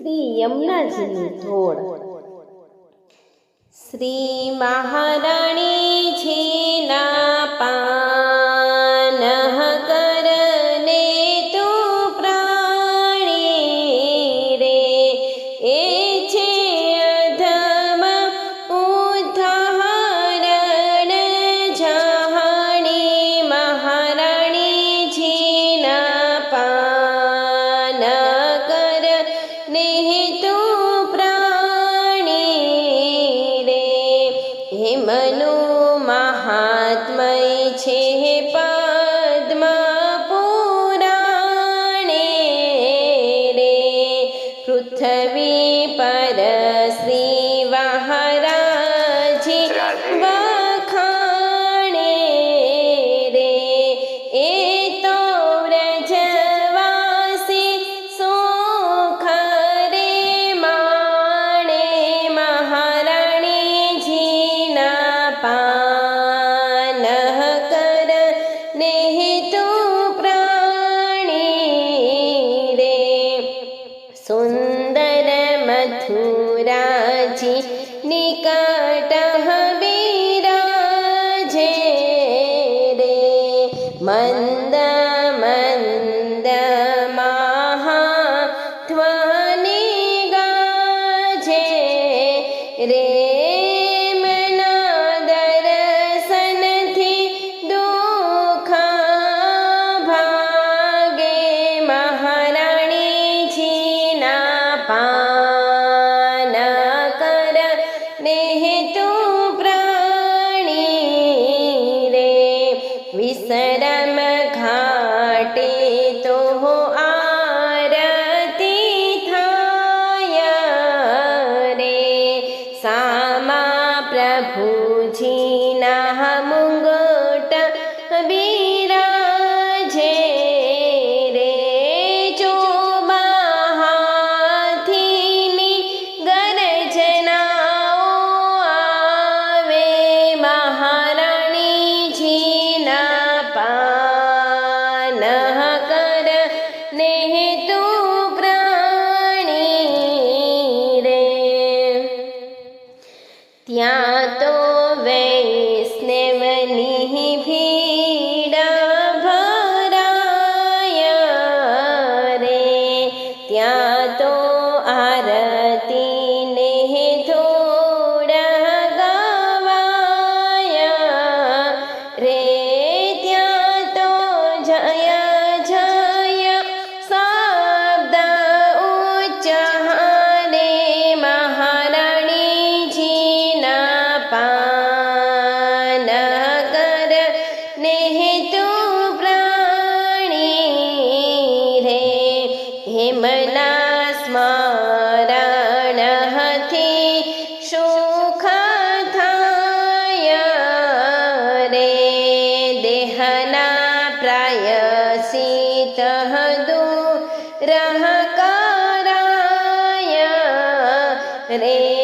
શ્રી યમુનાજીની ધોળ. શ્રી મહારાણીજીના પાન કરને તું પ્રાણી રે, એ છે અધમ ઉદાહરણ જાણી. મહારાણીજીના પાન કરને તું પ્રાણી રે, હેમનો મહાત્મય છે પદ્મ પુરાણે રે. પૃથ્વી પર શ્રી મહારાજી વખાણે રે, એ તો વ્રજવાસી સુખ રે માણે. મહારાણીજીના પાન કરને તું પ્રાણી રે, સુંદર મથુરાજી નિકટ બિરાજે રે. મંદ મંદ મહાધ્વનિ ગાજે રે, મના દર્શનથી દુઃખ ભાગે. મહારાણીજીના પાન કરને તું પ્રાણી રે, વિશ્રમ ઘાટે તો આરતી થાય રે. સામા પ્રભુજીના મુંગટ બિરાજે રે, ચોબાહાથીની ગર્જનાઓ આવે. મહારાણીજીના પાન કરને તું પ્રાણી રે, ત્યાં તો વૈષ્ણવની ભીડ ભરાય રે. ત્યાં તો આરતીને ધોળ ગવાય રે. ત્યાં તો જય જય શબ્દ ઉચ્ચારે. મહારાણીજીના પાન કરને તું પ્રાણી રે, હેમના સ્મરણથી સુખ થાય રે. દેહના પ્રાયશ્ચિત દૂર કરાય રે.